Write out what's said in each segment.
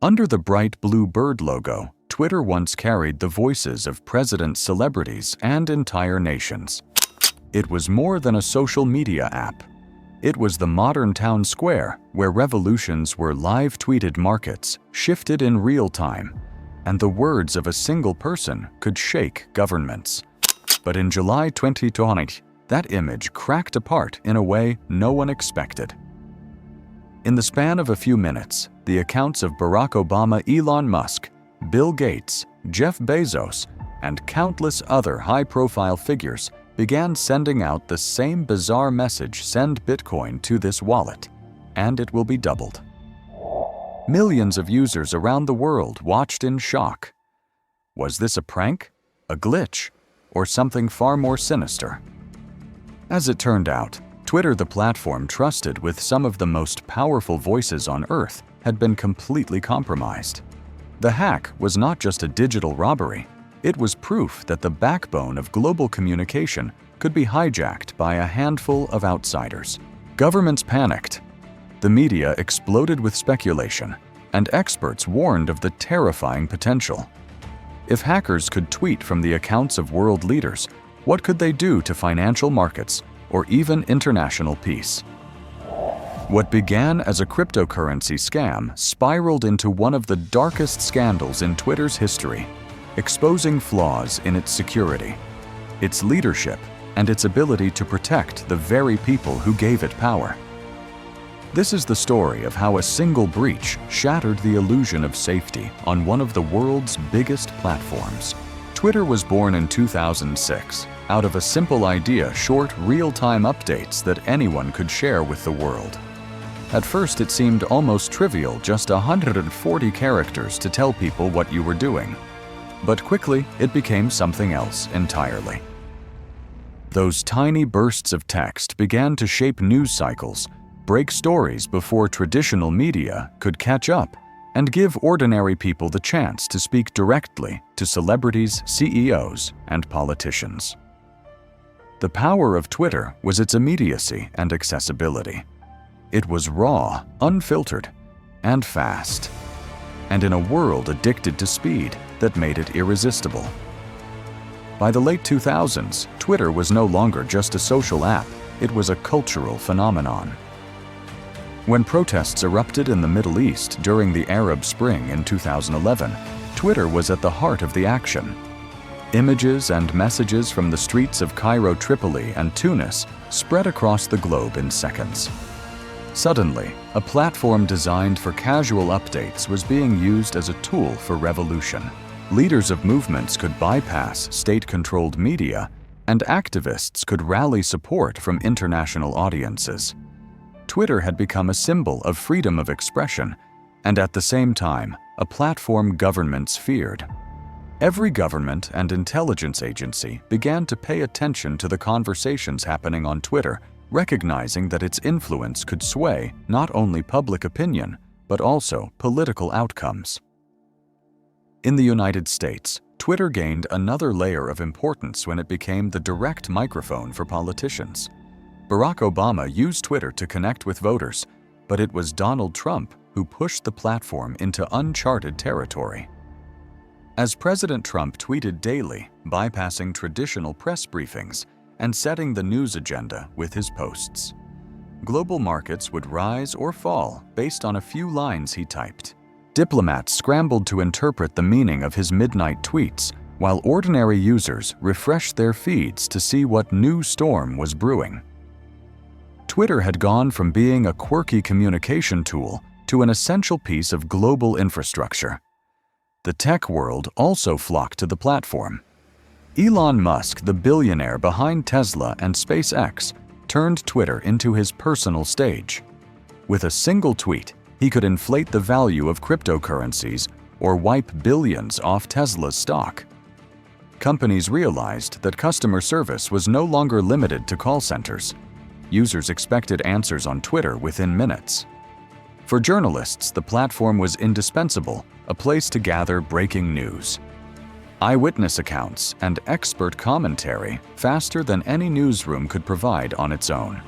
Under the bright blue bird logo, Twitter once carried the voices of presidents, celebrities, and entire nations. It was more than a social media app. It was the modern town square where revolutions were live-tweeted, markets shifted in real time, and the words of a single person could shake governments. But in July 2020, that image cracked apart in a way no one expected. In the span of a few minutes, the accounts of Barack Obama, Elon Musk, Bill Gates, Jeff Bezos, and countless other high-profile figures began sending out the same bizarre message: send Bitcoin to this wallet, and it will be doubled. Millions of users around the world watched in shock. Was this a prank, a glitch, or something far more sinister? As it turned out, Twitter, the platform trusted with some of the most powerful voices on Earth, had been completely compromised. The hack was not just a digital robbery. It was proof that the backbone of global communication could be hijacked by a handful of outsiders. Governments panicked. The media exploded with speculation, and experts warned of the terrifying potential. If hackers could tweet from the accounts of world leaders, what could they do to financial markets or even international peace? What began as a cryptocurrency scam spiraled into one of the darkest scandals in Twitter's history, exposing flaws in its security, its leadership, and its ability to protect the very people who gave it power. This is the story of how a single breach shattered the illusion of safety on one of the world's biggest platforms. Twitter was born in 2006 out of a simple idea: short, real-time updates that anyone could share with the world. At first, it seemed almost trivial, just 140 characters to tell people what you were doing. But quickly, it became something else entirely. Those tiny bursts of text began to shape news cycles, break stories before traditional media could catch up, and give ordinary people the chance to speak directly to celebrities, CEOs, and politicians. The power of Twitter was its immediacy and accessibility. It was raw, unfiltered, and fast, and in a world addicted to speed that made it irresistible. By the late 2000s, Twitter was no longer just a social app, it was a cultural phenomenon. When protests erupted in the Middle East during the Arab Spring in 2011, Twitter was at the heart of the action. Images and messages from the streets of Cairo, Tripoli, and Tunis spread across the globe in seconds. Suddenly, a platform designed for casual updates was being used as a tool for revolution. Leaders of movements could bypass state-controlled media, and activists could rally support from international audiences. Twitter had become a symbol of freedom of expression, and at the same time, a platform governments feared. Every government and intelligence agency began to pay attention to the conversations happening on Twitter, recognizing that its influence could sway not only public opinion, but also political outcomes. In the United States, Twitter gained another layer of importance when it became the direct microphone for politicians. Barack Obama used Twitter to connect with voters, but it was Donald Trump who pushed the platform into uncharted territory. As President Trump tweeted daily, bypassing traditional press briefings and setting the news agenda with his posts, global markets would rise or fall based on a few lines he typed. Diplomats scrambled to interpret the meaning of his midnight tweets, while ordinary users refreshed their feeds to see what new storm was brewing. Twitter had gone from being a quirky communication tool to an essential piece of global infrastructure. The tech world also flocked to the platform. Elon Musk, the billionaire behind Tesla and SpaceX, turned Twitter into his personal stage. With a single tweet, he could inflate the value of cryptocurrencies or wipe billions off Tesla's stock. Companies realized that customer service was no longer limited to call centers. Users expected answers on Twitter within minutes. For journalists, the platform was indispensable, a place to gather breaking news, eyewitness accounts, and expert commentary faster than any newsroom could provide on its own.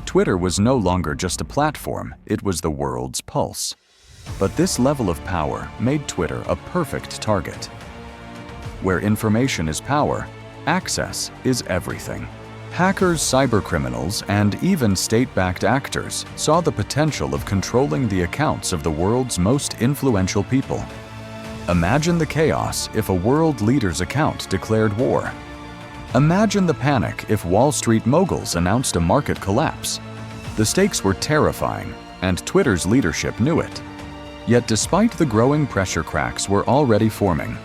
Twitter was no longer just a platform, it was the world's pulse. But this level of power made Twitter a perfect target. Where information is power, access is everything. Hackers, cybercriminals, and even state-backed actors saw the potential of controlling the accounts of the world's most influential people. Imagine the chaos if a world leader's account declared war. Imagine the panic if Wall Street moguls announced a market collapse. The stakes were terrifying, and Twitter's leadership knew it. Yet despite the growing pressure, cracks were already forming.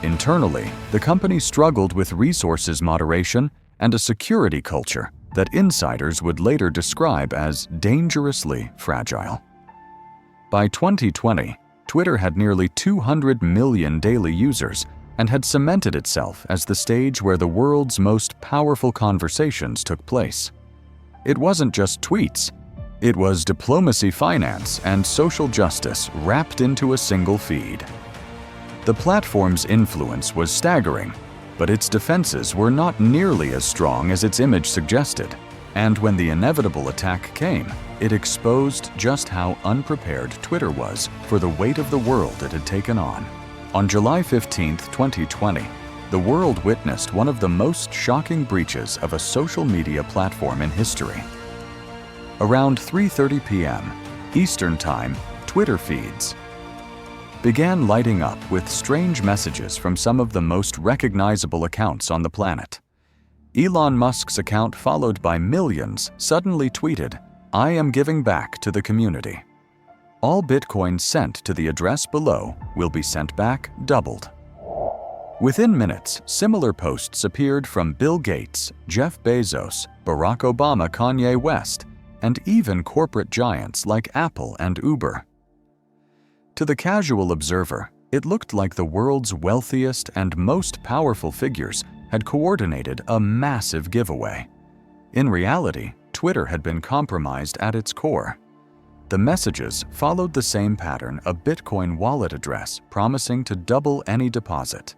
Internally, the company struggled with resources moderation and a security culture that insiders would later describe as dangerously fragile. By 2020, Twitter had nearly 200 million daily users and had cemented itself as the stage where the world's most powerful conversations took place. It wasn't just tweets. It was diplomacy, finance, and social justice wrapped into a single feed. The platform's influence was staggering, but its defenses were not nearly as strong as its image suggested. And when the inevitable attack came, it exposed just how unprepared Twitter was for the weight of the world it had taken on. On July 15, 2020, the world witnessed one of the most shocking breaches of a social media platform in history. Around 3:30 p.m. Eastern Time, Twitter feeds began lighting up with strange messages from some of the most recognizable accounts on the planet. Elon Musk's account, followed by millions, suddenly tweeted, "I am giving back to the community. All Bitcoin sent to the address below will be sent back doubled." Within minutes, similar posts appeared from Bill Gates, Jeff Bezos, Barack Obama, Kanye West, and even corporate giants like Apple and Uber. To the casual observer, it looked like the world's wealthiest and most powerful figures had coordinated a massive giveaway. In reality, Twitter had been compromised at its core. The messages followed the same pattern: a Bitcoin wallet address promising to double any deposit.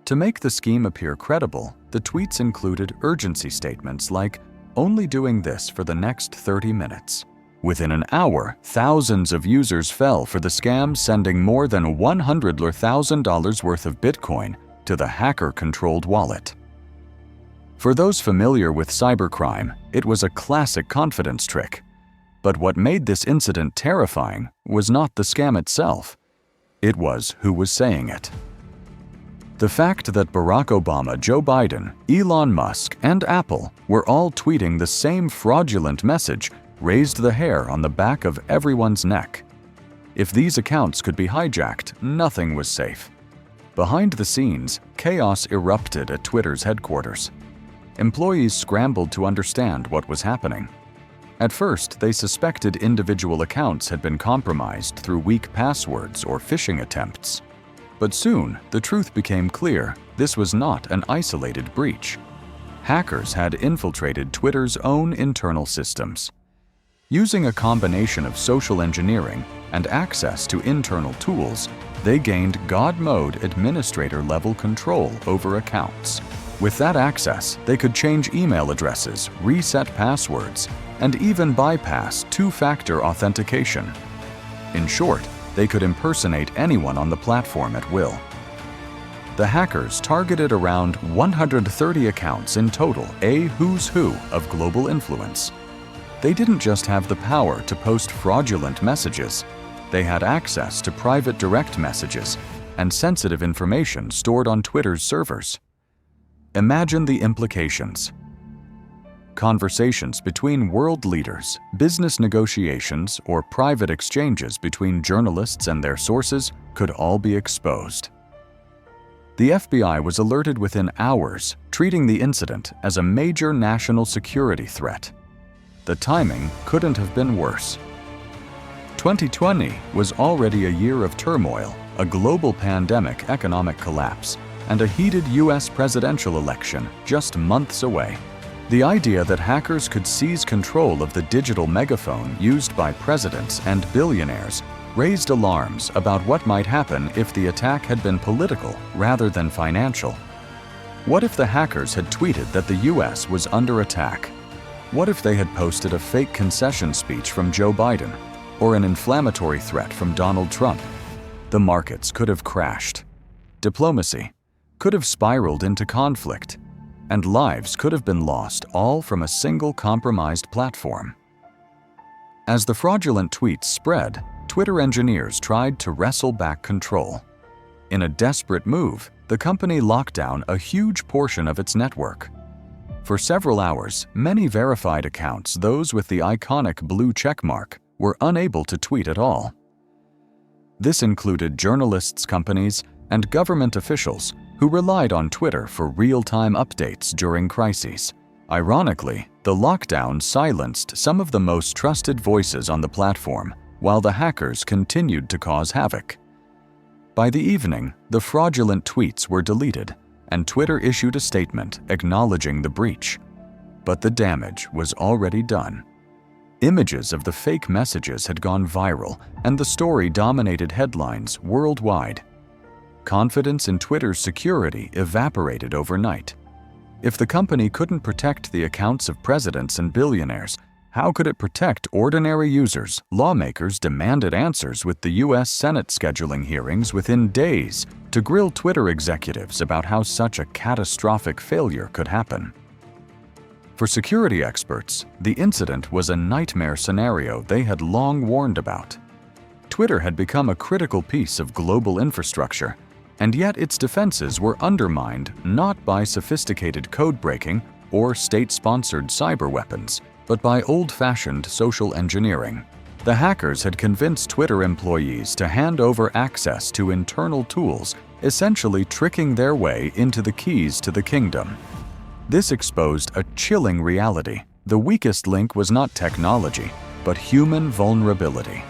To make the scheme appear credible, the tweets included urgency statements like, "Only doing this for the next 30 minutes. Within an hour, thousands of users fell for the scam, sending more than $100,000 worth of Bitcoin to the hacker-controlled wallet. For those familiar with cybercrime, it was a classic confidence trick. But what made this incident terrifying was not the scam itself. It was who was saying it. The fact that Barack Obama, Joe Biden, Elon Musk, and Apple were all tweeting the same fraudulent message raised the hair on the back of everyone's neck. If these accounts could be hijacked, nothing was safe. Behind the scenes, chaos erupted at Twitter's headquarters. Employees scrambled to understand what was happening. At first, they suspected individual accounts had been compromised through weak passwords or phishing attempts. But soon, the truth became clear: this was not an isolated breach. Hackers had infiltrated Twitter's own internal systems. Using a combination of social engineering and access to internal tools, they gained God mode administrator-level control over accounts. With that access, they could change email addresses, reset passwords, and even bypass two-factor authentication. In short, they could impersonate anyone on the platform at will. The hackers targeted around 130 accounts in total, a who's who of global influence. They didn't just have the power to post fraudulent messages. They had access to private direct messages and sensitive information stored on Twitter's servers. Imagine the implications. Conversations between world leaders, business negotiations, or private exchanges between journalists and their sources could all be exposed. The FBI was alerted within hours, treating the incident as a major national security threat. The timing couldn't have been worse. 2020 was already a year of turmoil, a global pandemic, economic collapse, and a heated U.S. presidential election just months away. The idea that hackers could seize control of the digital megaphone used by presidents and billionaires raised alarms about what might happen if the attack had been political rather than financial. What if the hackers had tweeted that the U.S. was under attack? What if they had posted a fake concession speech from Joe Biden? or an inflammatory threat from Donald Trump, the markets could have crashed. Diplomacy could have spiraled into conflict, and lives could have been lost, all from a single compromised platform. As the fraudulent tweets spread, Twitter engineers tried to wrestle back control. In a desperate move, the company locked down a huge portion of its network. For several hours, many verified accounts, those with the iconic blue checkmark, were unable to tweet at all. This included journalists, companies, and government officials who relied on Twitter for real-time updates during crises. Ironically, the lockdown silenced some of the most trusted voices on the platform, while the hackers continued to cause havoc. By the evening, the fraudulent tweets were deleted, and Twitter issued a statement acknowledging the breach. But the damage was already done. Images of the fake messages had gone viral, and the story dominated headlines worldwide. Confidence in Twitter's security evaporated overnight. If the company couldn't protect the accounts of presidents and billionaires, how could it protect ordinary users? Lawmakers demanded answers, with the U.S. Senate scheduling hearings within days to grill Twitter executives about how such a catastrophic failure could happen. For security experts, the incident was a nightmare scenario they had long warned about. Twitter had become a critical piece of global infrastructure, and yet its defenses were undermined not by sophisticated code breaking or state-sponsored cyber weapons, but by old-fashioned social engineering. The hackers had convinced Twitter employees to hand over access to internal tools, essentially tricking their way into the keys to the kingdom. This exposed a chilling reality. The weakest link was not technology, but human vulnerability.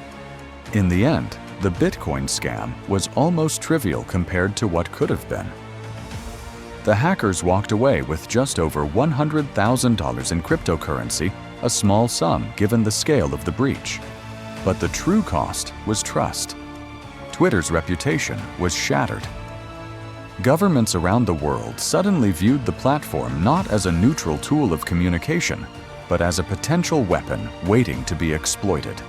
In the end, the Bitcoin scam was almost trivial compared to what could have been. The hackers walked away with just over $100,000 in cryptocurrency, a small sum given the scale of the breach. But the true cost was trust. Twitter's reputation was shattered. Governments around the world suddenly viewed the platform not as a neutral tool of communication, but as a potential weapon waiting to be exploited.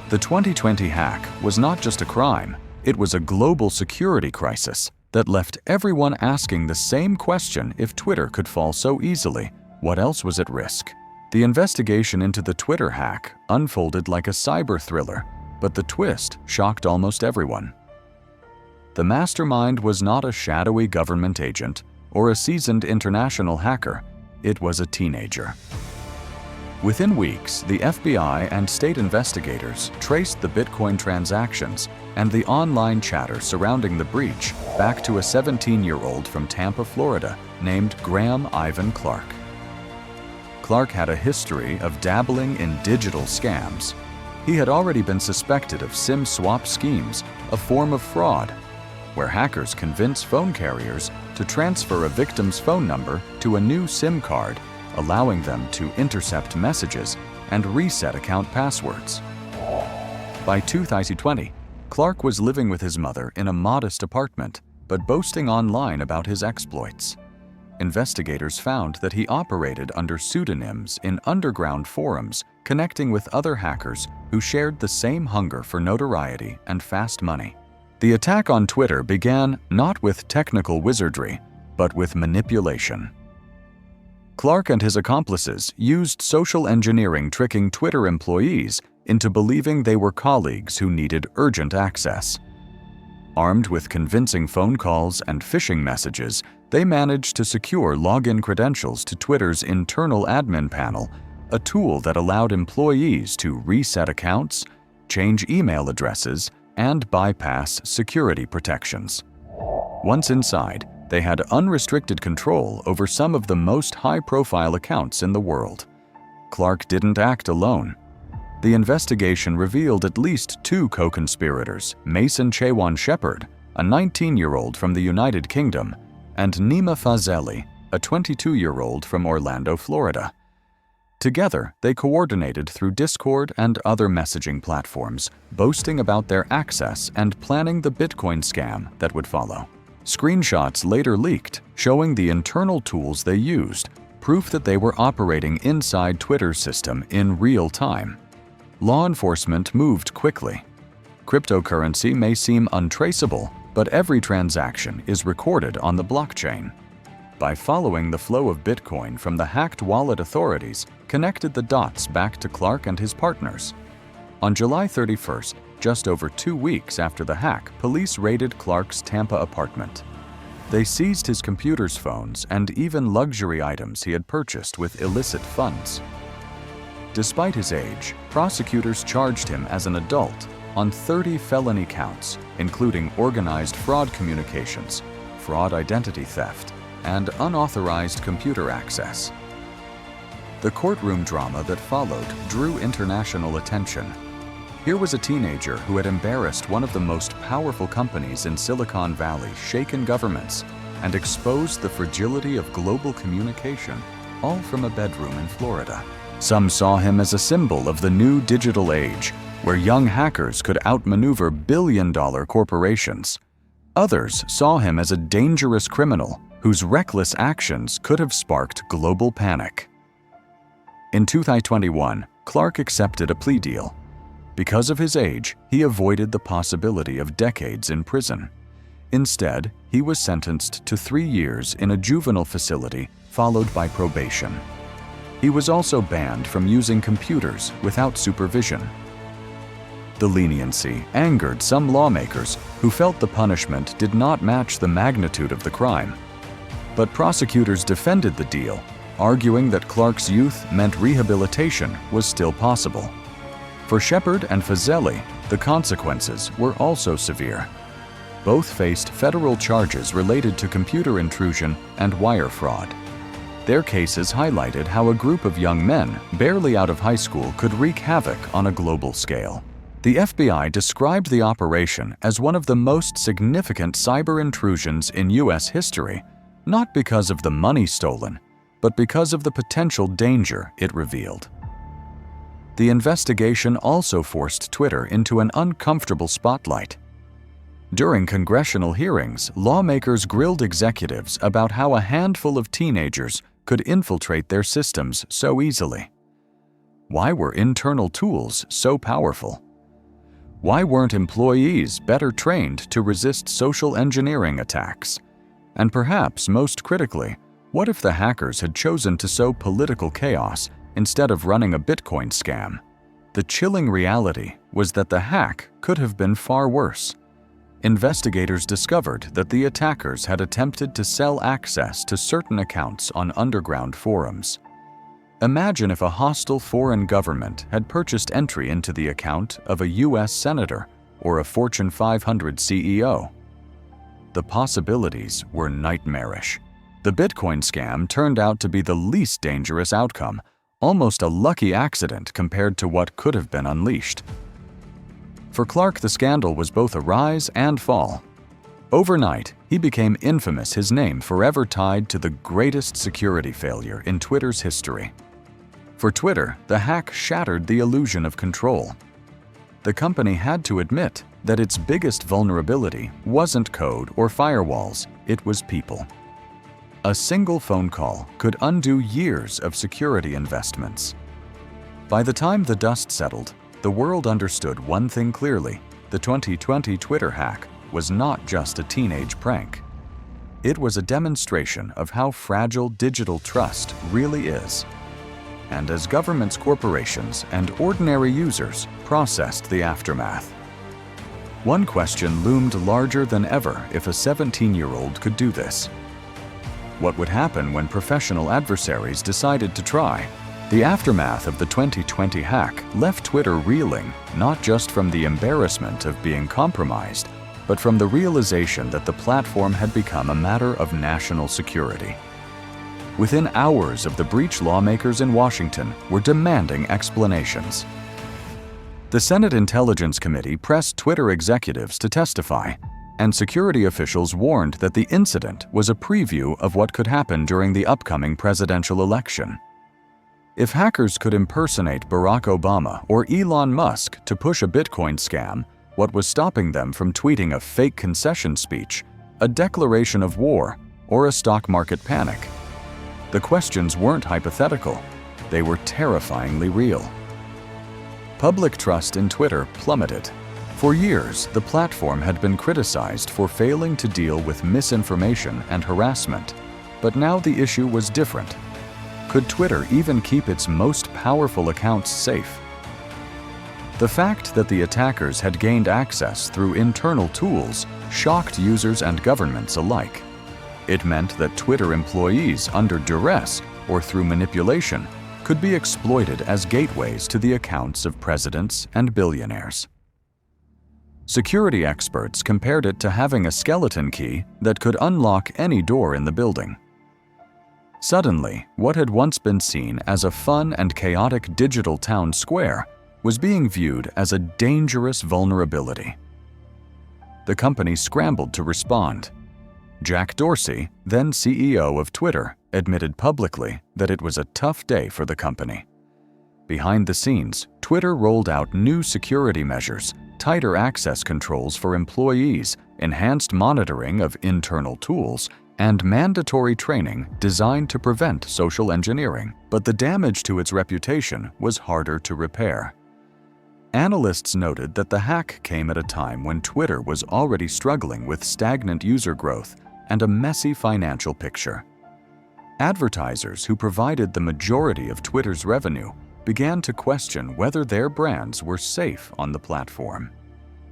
The 2020 hack was not just a crime, it was a global security crisis that left everyone asking the same question: if Twitter could fall so easily, what else was at risk? The investigation into the Twitter hack unfolded like a cyber thriller, but the twist shocked almost everyone. The mastermind was not a shadowy government agent or a seasoned international hacker, it was a teenager. Within weeks, the FBI and state investigators traced the Bitcoin transactions and the online chatter surrounding the breach back to a 17-year-old from Tampa, Florida, named Graham Ivan Clark. Clark had a history of dabbling in digital scams. He had already been suspected of SIM swap schemes, a form of fraud, where hackers convince phone carriers to transfer a victim's phone number to a new SIM card, allowing them to intercept messages and reset account passwords. By 2020, Clark was living with his mother in a modest apartment, but boasting online about his exploits. Investigators found that he operated under pseudonyms in underground forums, connecting with other hackers who shared the same hunger for notoriety and fast money. The attack on Twitter began not with technical wizardry, but with manipulation. Clark and his accomplices used social engineering, tricking Twitter employees into believing they were colleagues who needed urgent access. Armed with convincing phone calls and phishing messages, they managed to secure login credentials to Twitter's internal admin panel, a tool that allowed employees to reset accounts, change email addresses, and bypass security protections. Once inside, they had unrestricted control over some of the most high-profile accounts in the world. Clark didn't act alone. The investigation revealed at least 2 co-conspirators, Mason Chewan Shepherd, a 19-year-old from the United Kingdom, and Nima Fazeli, a 22-year-old from Orlando, Florida. Together, they coordinated through Discord and other messaging platforms, boasting about their access and planning the Bitcoin scam that would follow. Screenshots later leaked, showing the internal tools they used, proof that they were operating inside Twitter's system in real time. law enforcement moved quickly. Cryptocurrency may seem untraceable, but every transaction is recorded on the blockchain. By following the flow of Bitcoin from the hacked wallet, authorities connected the dots back to Clark and his partners. On July 31st, just over 2 weeks after the hack, police raided Clark's Tampa apartment. They seized his computer's phones and even luxury items he had purchased with illicit funds. Despite his age, prosecutors charged him as an adult on 30 felony counts, including organized fraud communications, fraud identity theft, and unauthorized computer access. The courtroom drama that followed drew international attention. Here was a teenager who had embarrassed one of the most powerful companies in Silicon Valley, shaken governments, and exposed the fragility of global communication, all from a bedroom in Florida. Some saw him as a symbol of the new digital age, where young hackers could outmaneuver billion-dollar corporations. Others saw him as a dangerous criminal whose reckless actions could have sparked global panic. In 2021, Clark accepted a plea deal. Because of his age, he avoided the possibility of decades in prison. Instead, he was sentenced to 3 years in a juvenile facility, followed by probation. He was also banned from using computers without supervision. The leniency angered some lawmakers who felt the punishment did not match the magnitude of the crime. But prosecutors defended the deal, arguing that Clark's youth meant rehabilitation was still possible. For Shepard and Fazeli, the consequences were also severe. Both faced federal charges related to computer intrusion and wire fraud. Their cases highlighted how a group of young men, barely out of high school, could wreak havoc on a global scale. The FBI described the operation as one of the most significant cyber intrusions in U.S. history, not because of the money stolen, but because of the potential danger it revealed. The investigation also forced Twitter into an uncomfortable spotlight. During congressional hearings, lawmakers grilled executives about how a handful of teenagers could infiltrate their systems so easily. Why were internal tools so powerful? Why weren't employees better trained to resist social engineering attacks? And perhaps most critically, what if the hackers had chosen to sow political chaos instead of running a Bitcoin scam? The chilling reality was that the hack could have been far worse. Investigators discovered that the attackers had attempted to sell access to certain accounts on underground forums. Imagine if a hostile foreign government had purchased entry into the account of a U.S. senator or a Fortune 500 CEO. The possibilities were nightmarish. The Bitcoin scam turned out to be the least dangerous outcome, almost a lucky accident compared to what could have been unleashed. For Clark, the scandal was both a rise and fall. Overnight, he became infamous, his name forever tied to the greatest security failure in Twitter's history. For Twitter, the hack shattered the illusion of control. The company had to admit that its biggest vulnerability wasn't code or firewalls, it was people. A single phone call could undo years of security investments. By the time the dust settled, the world understood one thing clearly: the 2020 Twitter hack was not just a teenage prank. It was a demonstration of how fragile digital trust really is. And as governments, corporations, and ordinary users processed the aftermath, one question loomed larger than ever: if a 17-year-old could do this, what would happen when professional adversaries decided to try? The aftermath of the 2020 hack left Twitter reeling, not just from the embarrassment of being compromised, but from the realization that the platform had become a matter of national security. Within hours of the breach, lawmakers in Washington were demanding explanations. The Senate Intelligence Committee pressed Twitter executives to testify, and security officials warned that the incident was a preview of what could happen during the upcoming presidential election. If hackers could impersonate Barack Obama or Elon Musk to push a Bitcoin scam, what was stopping them from tweeting a fake concession speech, a declaration of war, or a stock market panic? The questions weren't hypothetical, they were terrifyingly real. Public trust in Twitter plummeted. For years, the platform had been criticized for failing to deal with misinformation and harassment, but now the issue was different. Could Twitter even keep its most powerful accounts safe? The fact that the attackers had gained access through internal tools shocked users and governments alike. It meant that Twitter employees under duress or through manipulation could be exploited as gateways to the accounts of presidents and billionaires. Security experts compared it to having a skeleton key that could unlock any door in the building. Suddenly, what had once been seen as a fun and chaotic digital town square was being viewed as a dangerous vulnerability. The company scrambled to respond. Jack Dorsey, then CEO of Twitter, admitted publicly that it was a tough day for the company. Behind the scenes, Twitter rolled out new security measures, tighter access controls for employees, enhanced monitoring of internal tools, and mandatory training designed to prevent social engineering. But the damage to its reputation was harder to repair. Analysts noted that the hack came at a time when Twitter was already struggling with stagnant user growth and a messy financial picture. Advertisers who provided the majority of Twitter's revenue began to question whether their brands were safe on the platform.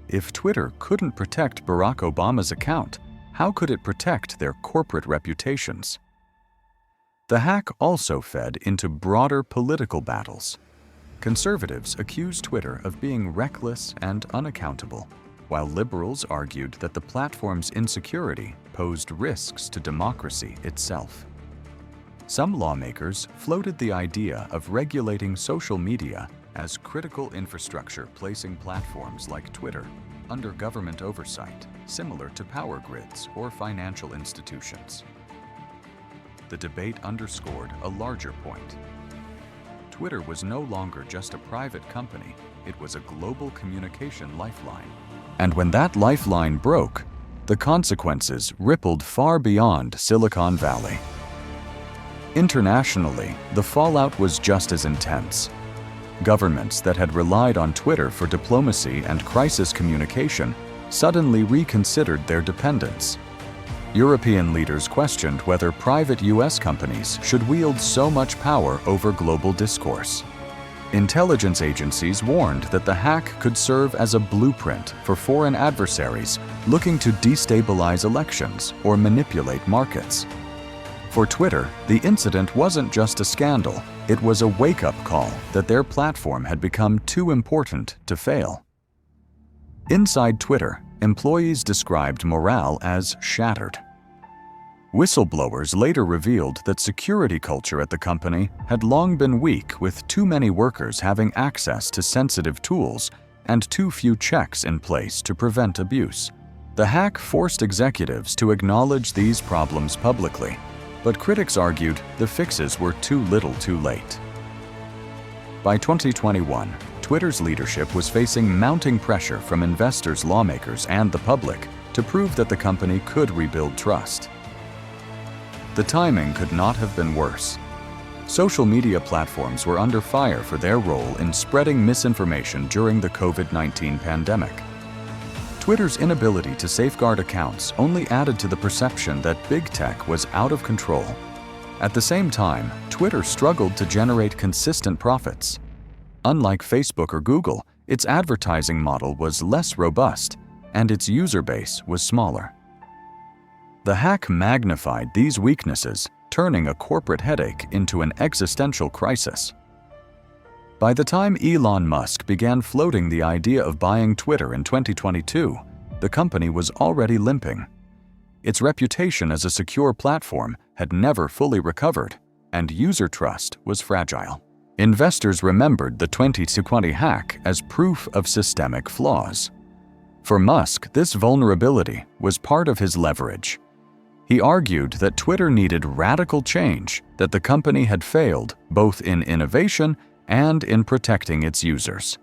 If Twitter couldn't protect Barack Obama's account, how could it protect their corporate reputations? The hack also fed into broader political battles. Conservatives accused Twitter of being reckless and unaccountable, while liberals argued that the platform's insecurity posed risks to democracy itself. Some lawmakers floated the idea of regulating social media as critical infrastructure, placing platforms like Twitter under government oversight, similar to power grids or financial institutions. The debate underscored a larger point. Twitter was no longer just a private company, it was a global communication lifeline. And when that lifeline broke, the consequences rippled far beyond Silicon Valley. Internationally, the fallout was just as intense. Governments that had relied on Twitter for diplomacy and crisis communication suddenly reconsidered their dependence. European leaders questioned whether private US companies should wield so much power over global discourse. Intelligence agencies warned that the hack could serve as a blueprint for foreign adversaries looking to destabilize elections or manipulate markets. For Twitter, the incident wasn't just a scandal, it was a wake-up call that their platform had become too important to fail. Inside Twitter, employees described morale as shattered. Whistleblowers later revealed that security culture at the company had long been weak, with too many workers having access to sensitive tools and too few checks in place to prevent abuse. The hack forced executives to acknowledge these problems publicly, but critics argued the fixes were too little too late. By 2021, Twitter's leadership was facing mounting pressure from investors, lawmakers, and the public to prove that the company could rebuild trust. The timing could not have been worse. Social media platforms were under fire for their role in spreading misinformation during the COVID-19 pandemic. Twitter's inability to safeguard accounts only added to the perception that big tech was out of control. At the same time, Twitter struggled to generate consistent profits. Unlike Facebook or Google, its advertising model was less robust, and its user base was smaller. The hack magnified these weaknesses, turning a corporate headache into an existential crisis. By the time Elon Musk began floating the idea of buying Twitter in 2022, the company was already limping. Its reputation as a secure platform had never fully recovered, and user trust was fragile. Investors remembered the 2020 hack as proof of systemic flaws. For Musk, this vulnerability was part of his leverage. He argued that Twitter needed radical change, that the company had failed both in innovation and in protecting its users.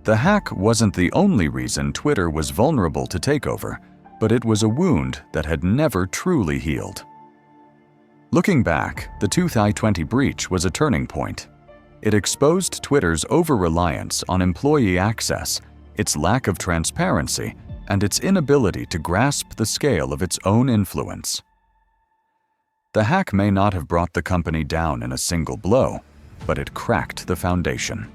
The hack wasn't the only reason Twitter was vulnerable to takeover, but it was a wound that had never truly healed. Looking back, the 2020 breach was a turning point. It exposed Twitter's over-reliance on employee access, its lack of transparency, and its inability to grasp the scale of its own influence. The hack may not have brought the company down in a single blow, but it cracked the foundation.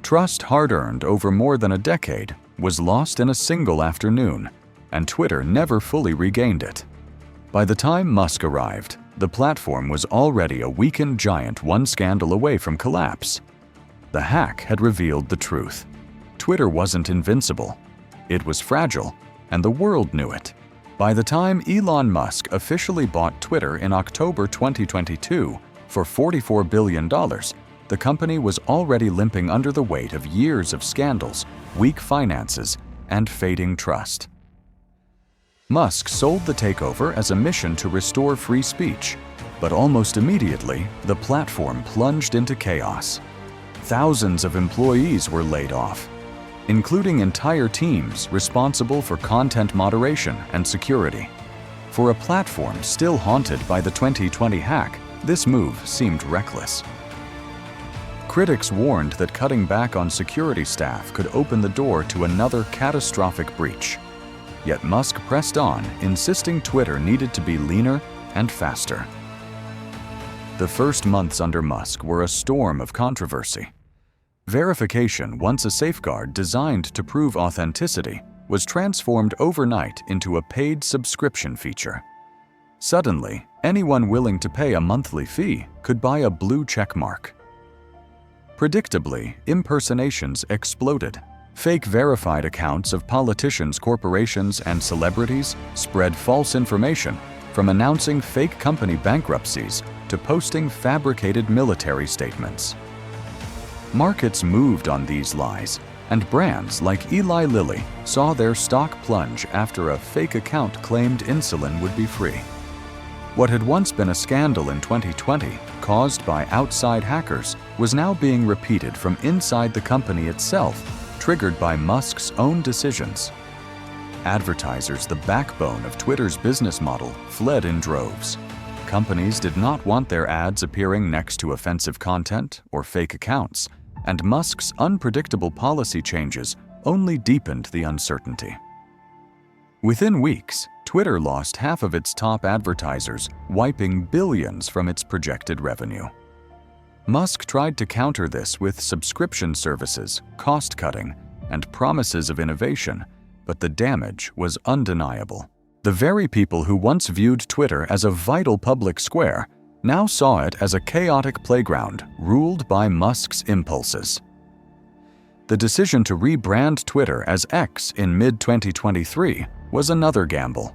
Trust hard-earned over more than a decade was lost in a single afternoon, and Twitter never fully regained it. By the time Musk arrived, the platform was already a weakened giant one scandal away from collapse. The hack had revealed the truth. Twitter wasn't invincible. It was fragile, and the world knew it. By the time Elon Musk officially bought Twitter in October 2022 for $44 billion, the company was already limping under the weight of years of scandals, weak finances, and fading trust. Musk sold the takeover as a mission to restore free speech, but almost immediately, the platform plunged into chaos. Thousands of employees were laid off, including entire teams responsible for content moderation and security. For a platform still haunted by the 2020 hack, this move seemed reckless. Critics warned that cutting back on security staff could open the door to another catastrophic breach. Yet Musk pressed on, insisting Twitter needed to be leaner and faster. The first months under Musk were a storm of controversy. Verification, once a safeguard designed to prove authenticity, was transformed overnight into a paid subscription feature. Suddenly, anyone willing to pay a monthly fee could buy a blue check mark. Predictably, impersonations exploded. Fake verified accounts of politicians, corporations, and celebrities spread false information, from announcing fake company bankruptcies to posting fabricated military statements. Markets moved on these lies, and brands like Eli Lilly saw their stock plunge after a fake account claimed insulin would be free. What had once been a scandal in 2020, caused by outside hackers, was now being repeated from inside the company itself, triggered by Musk's own decisions. Advertisers, the backbone of Twitter's business model, fled in droves. Companies did not want their ads appearing next to offensive content or fake accounts, and Musk's unpredictable policy changes only deepened the uncertainty. Within weeks, Twitter lost half of its top advertisers, wiping billions from its projected revenue. Musk tried to counter this with subscription services, cost-cutting, and promises of innovation, but the damage was undeniable. The very people who once viewed Twitter as a vital public square now saw it as a chaotic playground ruled by Musk's impulses. The decision to rebrand Twitter as X in mid-2023 was another gamble.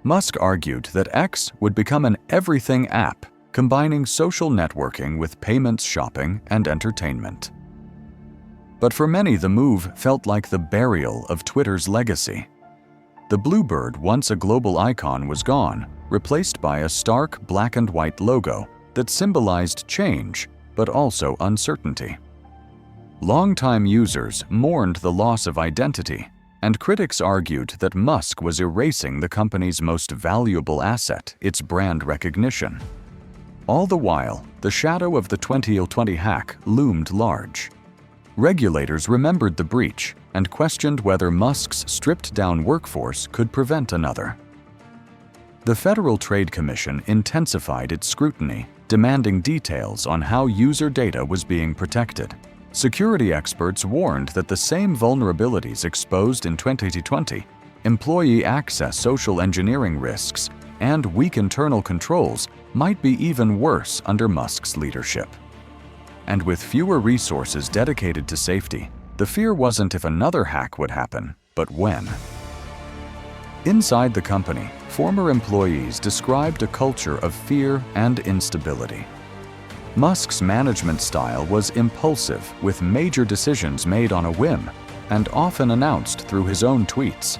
Musk argued that X would become an everything app, combining social networking with payments, shopping, and entertainment. But for many, the move felt like the burial of Twitter's legacy. The bluebird, once a global icon, was gone, replaced by a stark black and white logo that symbolized change, but also uncertainty. Longtime users mourned the loss of identity, and critics argued that Musk was erasing the company's most valuable asset, its brand recognition. All the while, the shadow of the 2020 hack loomed large. Regulators remembered the breach and questioned whether Musk's stripped-down workforce could prevent another. The Federal Trade Commission intensified its scrutiny, demanding details on how user data was being protected. Security experts warned that the same vulnerabilities exposed in 2020, employee access, social engineering risks, and weak internal controls might be even worse under Musk's leadership. And with fewer resources dedicated to safety, the fear wasn't if another hack would happen, but when. Inside the company, former employees described a culture of fear and instability. Musk's management style was impulsive, with major decisions made on a whim, and often announced through his own tweets.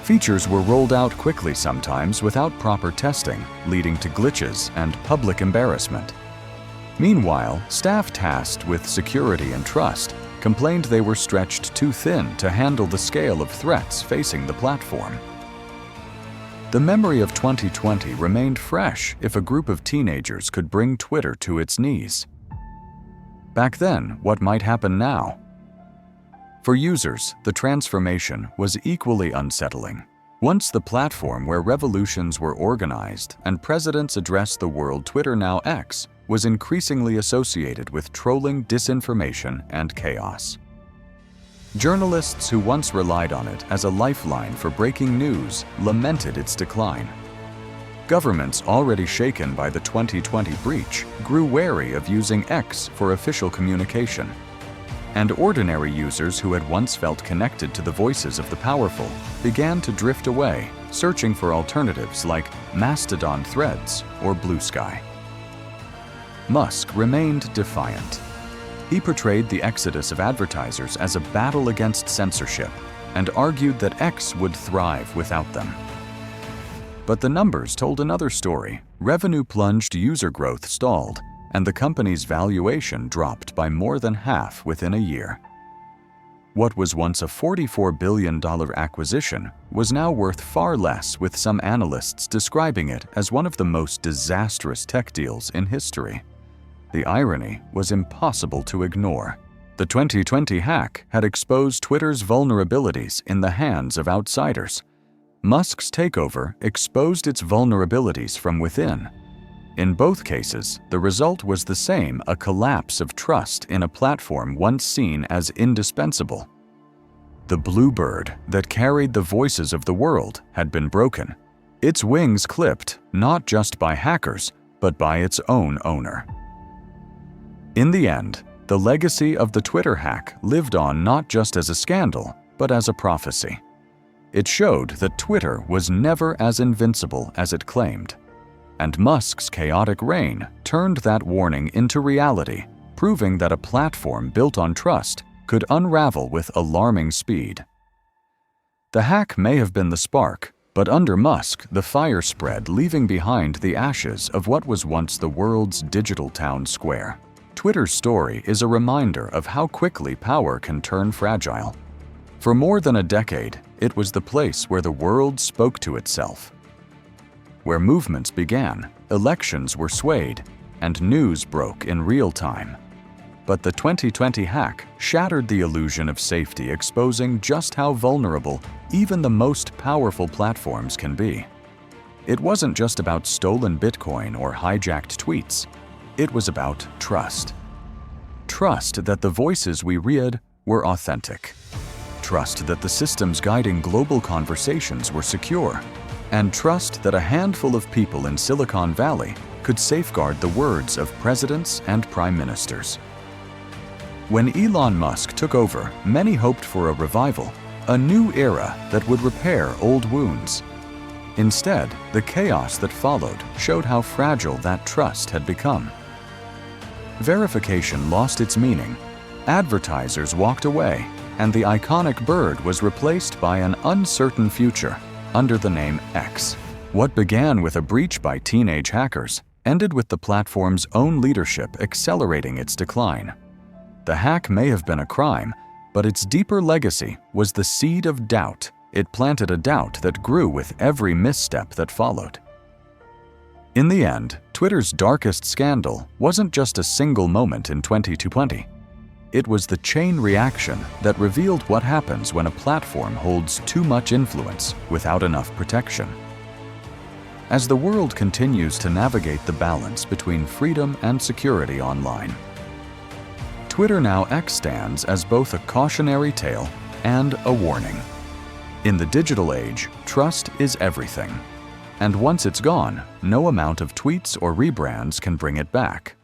Features were rolled out quickly, sometimes without proper testing, leading to glitches and public embarrassment. Meanwhile, staff tasked with security and trust complained they were stretched too thin to handle the scale of threats facing the platform. The memory of 2020 remained fresh if a group of teenagers could bring Twitter to its knees. Back then, what might happen now? For users, the transformation was equally unsettling. Once the platform where revolutions were organized and presidents addressed the world, Twitter, now X, was increasingly associated with trolling, disinformation, and chaos. Journalists who once relied on it as a lifeline for breaking news lamented its decline. Governments already shaken by the 2020 breach grew wary of using X for official communication. And ordinary users who had once felt connected to the voices of the powerful began to drift away, searching for alternatives like Mastodon Threads or Blue Sky. Musk remained defiant. He portrayed the exodus of advertisers as a battle against censorship and argued that X would thrive without them. But the numbers told another story. Revenue plunged, user growth stalled, and the company's valuation dropped by more than half within a year. What was once a $44 billion acquisition was now worth far less, with some analysts describing it as one of the most disastrous tech deals in history. The irony was impossible to ignore. The 2020 hack had exposed Twitter's vulnerabilities in the hands of outsiders. Musk's takeover exposed its vulnerabilities from within. In both cases, the result was the same: a collapse of trust in a platform once seen as indispensable. The bluebird that carried the voices of the world had been broken, its wings clipped not just by hackers, but by its own owner. In the end, the legacy of the Twitter hack lived on not just as a scandal, but as a prophecy. It showed that Twitter was never as invincible as it claimed. And Musk's chaotic reign turned that warning into reality, proving that a platform built on trust could unravel with alarming speed. The hack may have been the spark, but under Musk, the fire spread, leaving behind the ashes of what was once the world's digital town square. Twitter's story is a reminder of how quickly power can turn fragile. For more than a decade, it was the place where the world spoke to itself, where movements began, elections were swayed, and news broke in real time. But the 2020 hack shattered the illusion of safety, exposing just how vulnerable even the most powerful platforms can be. It wasn't just about stolen Bitcoin or hijacked tweets. It was about trust. Trust that the voices we read were authentic. Trust that the systems guiding global conversations were secure. And trust that a handful of people in Silicon Valley could safeguard the words of presidents and prime ministers. When Elon Musk took over, many hoped for a revival, a new era that would repair old wounds. Instead, the chaos that followed showed how fragile that trust had become. Verification lost its meaning, advertisers walked away, and the iconic bird was replaced by an uncertain future under the name X. What began with a breach by teenage hackers ended with the platform's own leadership accelerating its decline. The hack may have been a crime, but its deeper legacy was the seed of doubt. It planted a doubt that grew with every misstep that followed. In the end, Twitter's darkest scandal wasn't just a single moment in 2020. It was the chain reaction that revealed what happens when a platform holds too much influence without enough protection. As the world continues to navigate the balance between freedom and security online, Twitter, now X, stands as both a cautionary tale and a warning. In the digital age, trust is everything. And once it's gone, no amount of tweets or rebrands can bring it back.